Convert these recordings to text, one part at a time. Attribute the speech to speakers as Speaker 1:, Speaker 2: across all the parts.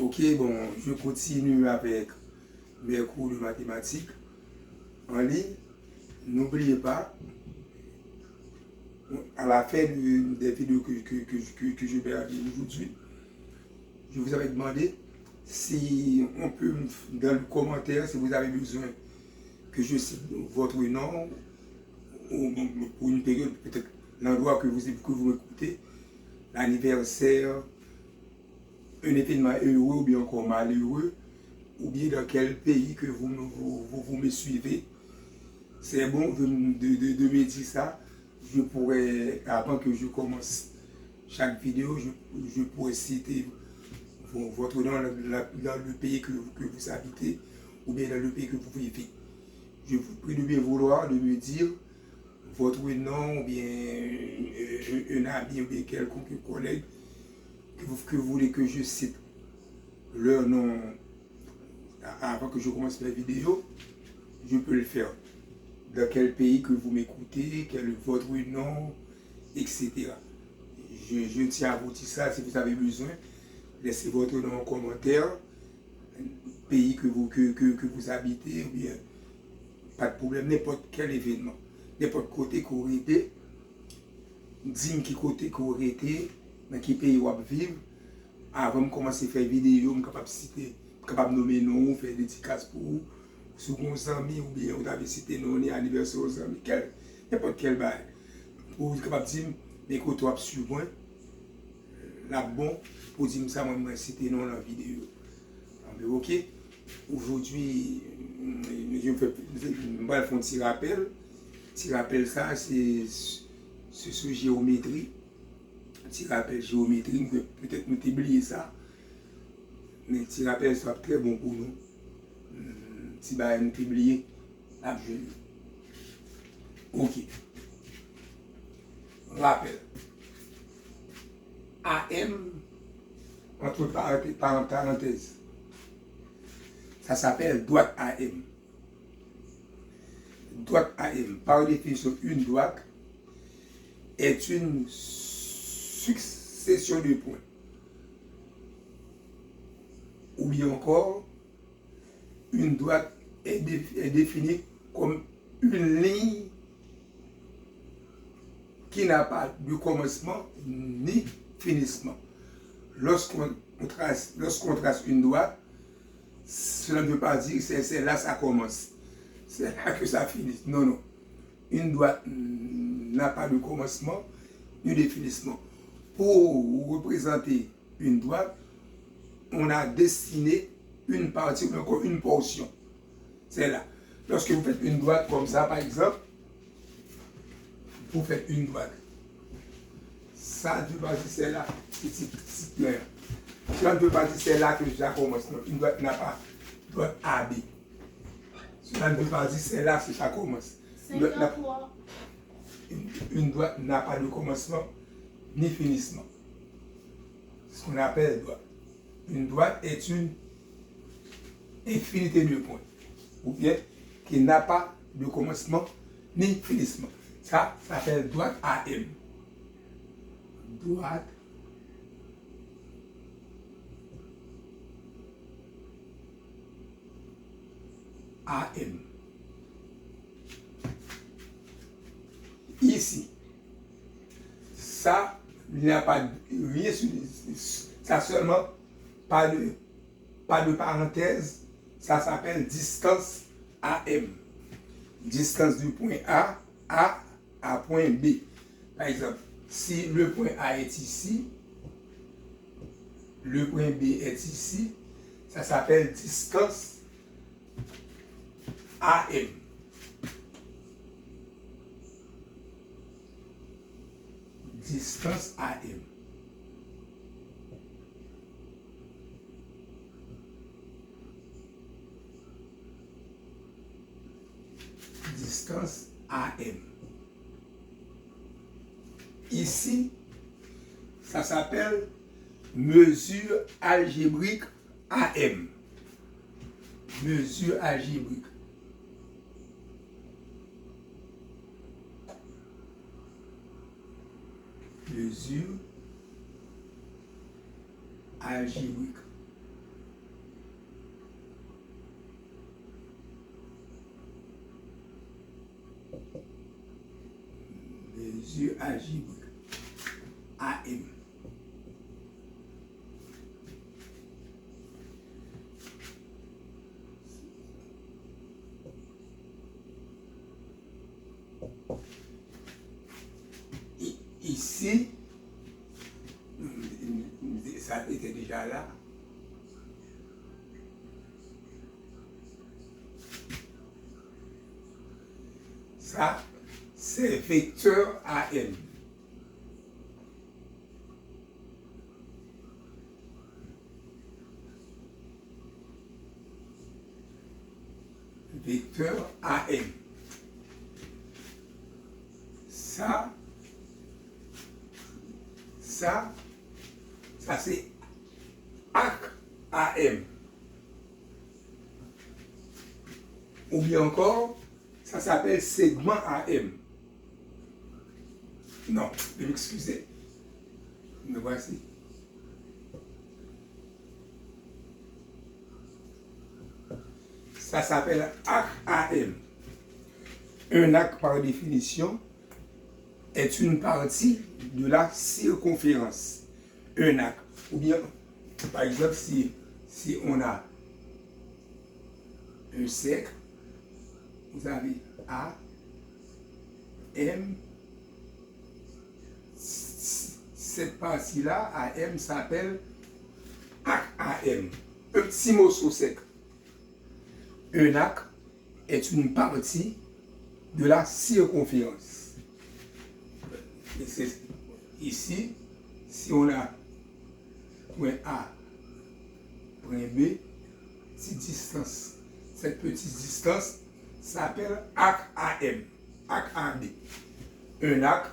Speaker 1: Ok, bon, je continue avec mes cours de mathématiques en ligne. N'oubliez pas, à la fin des vidéos que je vais avoir aujourd'hui, je vous avais demandé si on peut, dans le commentaire, si vous avez besoin que je cite votre nom ou pour une période, peut-être l'endroit que vous écoutez, l'anniversaire, un événement heureux ou bien encore malheureux, ou bien dans quel pays que vous me suivez. C'est bon de me dire ça. Je pourrais, avant que je commence chaque vidéo, je pourrais citer votre nom dans le pays que vous habitez ou bien dans le pays que vous vivez. Je vous prie de bien vouloir de me dire votre nom ou bien un ami ou bien quelconque collègue que vous voulez que je cite leur nom avant que je commence la vidéo. Je peux le faire. Dans quel pays que vous m'écoutez, quel est votre nom, etc. Je tiens à vous dire ça. Si vous avez besoin, laissez votre nom en commentaire, pays que vous habitez, ou bien pas de problème, n'importe quel événement, n'importe côté que vous été, dis-moi qui côté que vous été, dans quel pays vous vivez, avant de commencer à faire vidéo, je suis capable de citer, capable de nommer nom, faire des dédicaces pour vous, si vous avez amis ou bien vous avez cité non, anniversaire aux amis, n'importe quel bail. Pour vous capable de dire, mais que tu as suivi, là bon, pour dire ça, moi, je cité non dans la vidéo. Ok? Aujourd'hui, je vais faire un petit rappel. Petit rappel, ça, c'est sur géométrie. Petit rappel géométrie, peut-être nous oublier ça. Mais petit rappel, ça va très bon pour nous. Si bah nous oublier, absolument. Ok. Rappel. AM, entre parenthèses. Ça s'appelle droite AM. Droite AM, par définition, une droite est une succession de points. Ou bien encore, une droite est définie comme une ligne qui n'a pas de commencement ni finissement. Lorsqu'on trace une droite, cela ne veut pas dire que c'est là que ça commence. C'est là que ça finit. Non, non. Une droite n'a pas de commencement ni de finissement. Pour représenter une droite, on a dessiné une partie ou encore une portion. C'est là. Lorsque vous faites une droite comme ça, par exemple, vous faites une droite. Ça ne veut pas dire c'est là, c'est clair. Cela ne veut pas dire c'est là que ça commence. Non, une droite n'a pas droite AB. Cela ne veut pas dire c'est là que ça commence. Une droite n'a pas de commencement ni finissement. Ce qu'on appelle droite. Une droite est une infinité de points. Ou bien qui n'a pas de commencement ni finissement. Ça s'appelle droite AM. Droite AM. Ici, ça, il n'y a pas rien sur ça seulement, pas de parenthèse, ça s'appelle distance AM. Distance du point A à point B. Par exemple, si le point A est ici, le point B est ici, ça s'appelle distance AM. Distance AM. Distance AM. Ici, ça s'appelle mesure algébrique AM. Mesure algébrique. Mesure algébrique. mesure algébrique. AM. Ici, ça était déjà là. Ça, c'est vecteur AM. Vecteur AM. Ça c'est arc AM. Ou bien encore, ça s'appelle segment AM. Non, excusez. Me voici. Ça s'appelle arc AM. Un arc, par définition, est une partie de la circonférence. Un arc. Ou bien, par exemple, si on a un cercle, vous avez A, M, cette partie-là, AM, s'appelle arc AM. Un petit morceau sec. Un arc est une partie de la circonférence. Ici, si on a point A, point B, petite distance. Cette petite distance s'appelle arc AM, arc AB. Un arc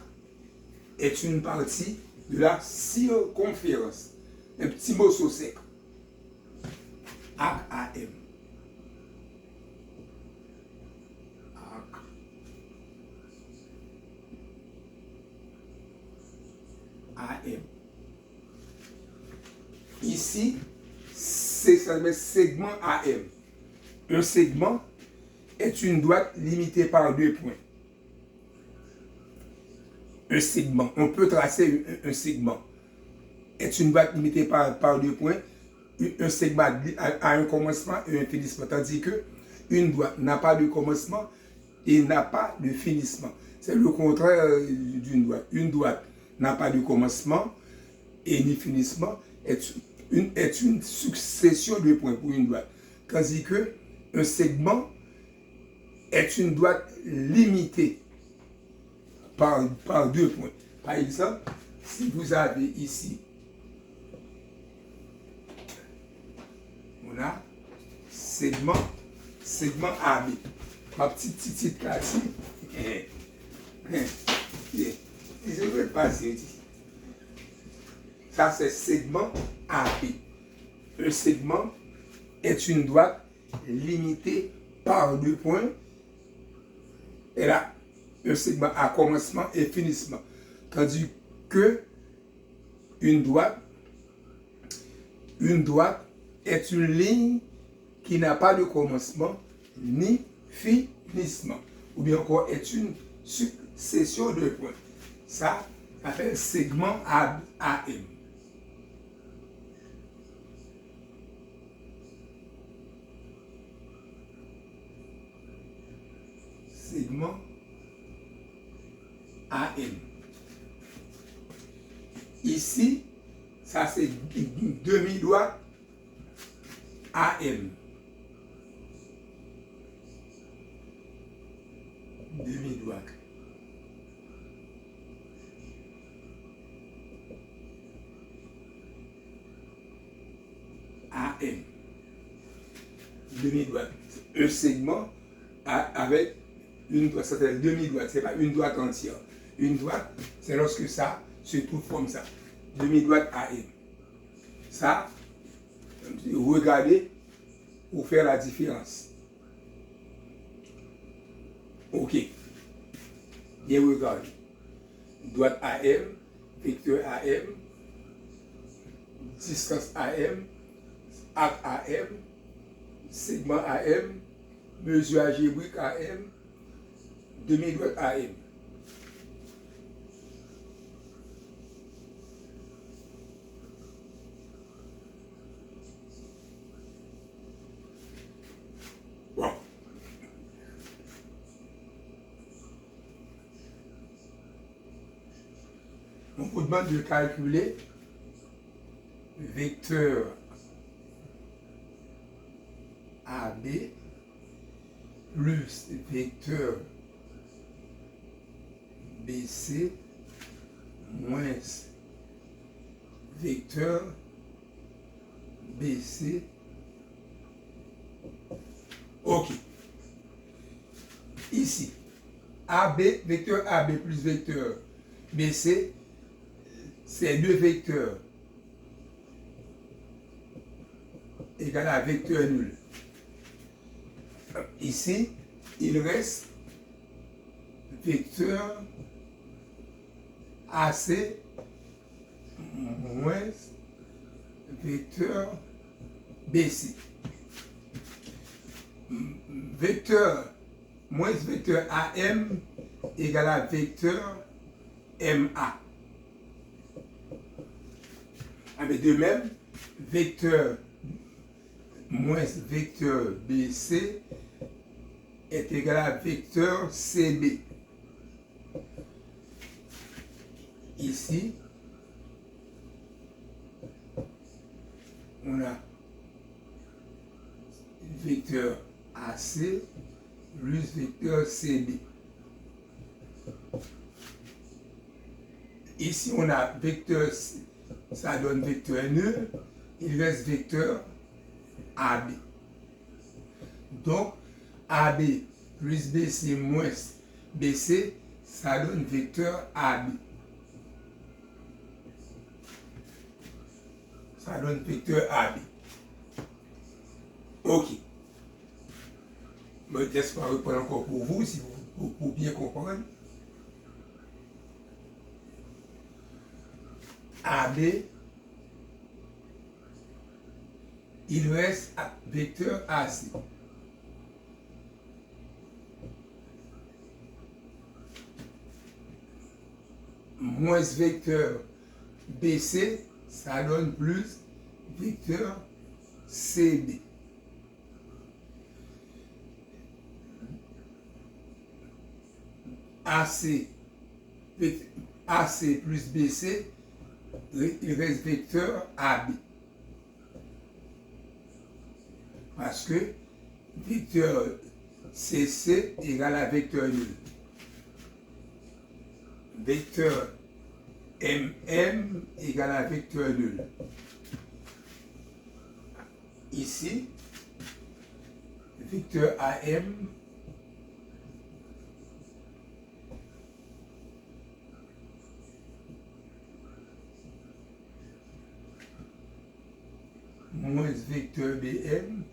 Speaker 1: est une partie de la circonférence. Un petit morceau sec. Arc AM. Arc AM. Ici, c'est segment AM. Un segment est une droite limitée par deux points. Un segment, on peut tracer un segment, est une droite limitée par deux points. Un segment a un commencement et un finissement, tandis que une droite n'a pas de commencement et n'a pas de finissement. C'est le contraire d'une droite. Une droite n'a pas de commencement et ni finissement, est une succession de points pour une droite. Tandis que un segment est une droite limitée par deux points. Par exemple, si vous avez ici, on a segment AB. Ma petite carte. Je vais passer ici. Ça, c'est segment AB. Un segment est une droite limitée par deux points. Et là, un segment a commencement et finissement. Tandis que une droite est une ligne qui n'a pas de commencement ni finissement. Ou bien encore est une succession de points. Ça s'appelle segment AM. Segment AM. Ici, ça c'est demi-droite AM. Demi-droite. AM. Demi-droite. Un segment avec une droite, ça s'appelle demi-droite, c'est pas une droite entière. Une droite, c'est lorsque ça se trouve comme ça. Demi-droite AM. Ça, regardez pour faire la différence. Ok. Bien regardez. Droite AM, vecteur AM, distance AM, arc AM, segment AM, mesure algébrique AM, demi-droite AM. On vous demande de calculer vecteur AB plus vecteur BC moins vecteur BC. OK. Ici, AB, vecteur AB plus vecteur BC, c'est deux vecteurs égal à vecteur nul. Ici, il reste vecteur AC moins vecteur BC. Vecteur moins vecteur AM égale à vecteur MA. Avec de même, vecteur moins vecteur BC est égal à vecteur CB. Ici, on a vecteur AC plus vecteur CB. Ici, on a vecteur, ça donne vecteur nul, il reste vecteur AB. Donc, AB plus BC moins BC, ça donne vecteur AB. Ça donne vecteur AB. OK. Je vais pas reprendre encore pour vous, si vous pour bien comprendre. AB, il reste vecteur AC. Moins vecteur BC, ça donne plus vecteur CB. AC plus BC, il reste vecteur AB. Parce que vecteur CC égale à vecteur nul. Vecteur MM égale à vecteur nul. Ici, vecteur AM moins vecteur BM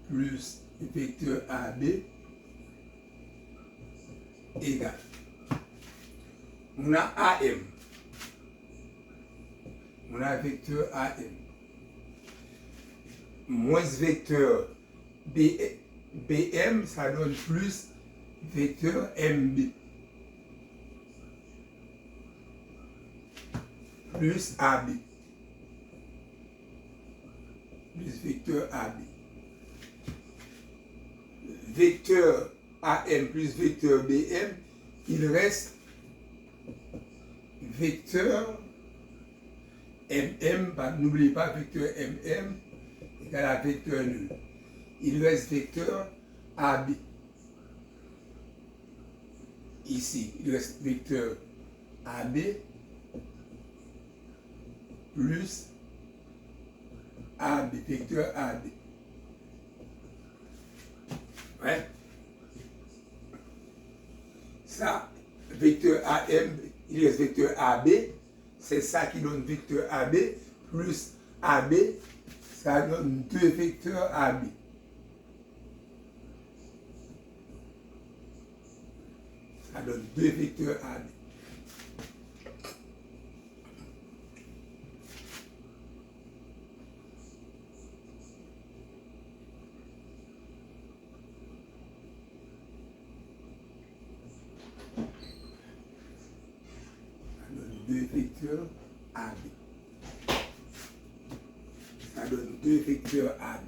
Speaker 1: plus vecteur AB égale. On a AM. On a vecteur AM. Moins vecteur BM, ça donne plus vecteur MB. Plus AB. Plus vecteur AB. Vecteur AM plus vecteur BM, il reste vecteur MM, n'oubliez pas vecteur MM égale à vecteur nul. Il reste vecteur AB. Ici, il reste vecteur AB plus AB, vecteur AB. Ouais. Ça, vecteur AM, il reste vecteur AB, c'est ça qui donne vecteur AB, plus AB, ça donne deux vecteurs AB. Ça donne deux vecteurs AB. Deux vecteurs AB. Ça donne deux vecteurs AB.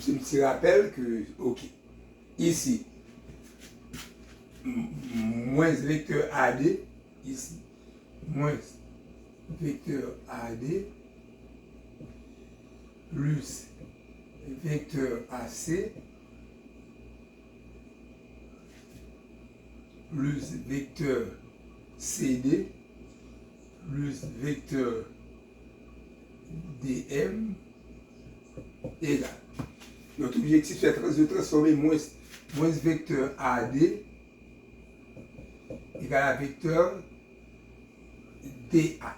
Speaker 1: petit rappel que, ok, ici, moins vecteur AD, ici, moins vecteur AD, plus vecteur AC, plus vecteur CD, plus vecteur DM, égal. Notre objectif, c'est de transformer moins vecteur AD égal à vecteur DA.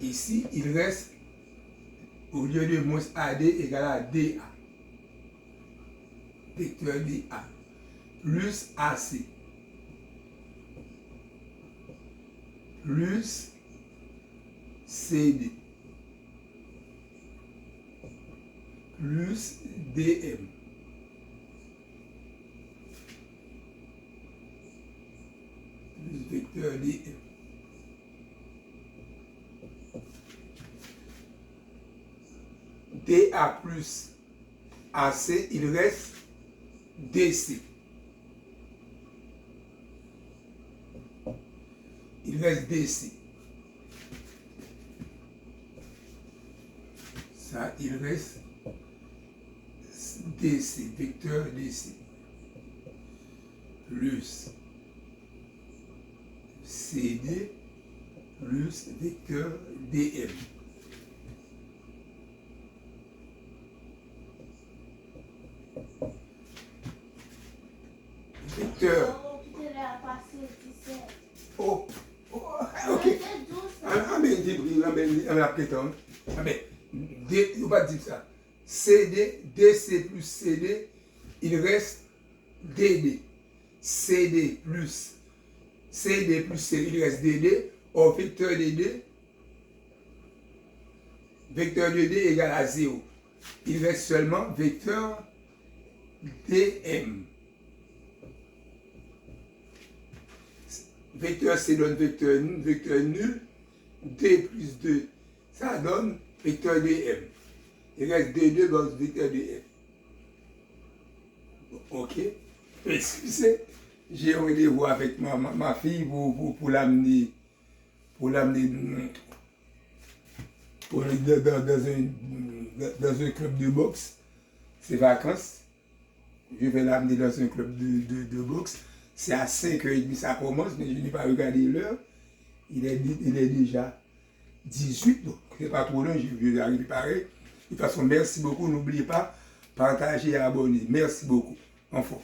Speaker 1: Ici, il reste, au lieu de moins AD égal à DA. Vecteur DA. Plus AC. Plus CD. Plus DM. Plus vecteur DM. DA plus AC, il reste DC. Il reste DC. Ça, il reste DC, vecteur DC. Plus CD, plus vecteur DM. Vecteur. Oh, ok. On va dire ça. CD, DC plus CD, il reste DD. CD plus CD, il reste DD. Or, vecteur DD égale à 0. Il reste seulement vecteur DM. Vecteur C donne vecteur nul, D plus 2, ça donne vecteur DM. Il reste D2 dans vecteur DM. Ok. Excusez, j'ai rendez-vous avec ma fille pour l'amener dans un club de boxe. C'est vacances. Je vais l'amener dans un club de boxe. C'est à 5h30 ça commence, mais je n'ai pas regardé l'heure. Il est déjà 18, donc c'est pas trop long, je vais arriver pareil. De toute façon, merci beaucoup. N'oubliez pas, partager et abonner. Merci beaucoup. Enfin.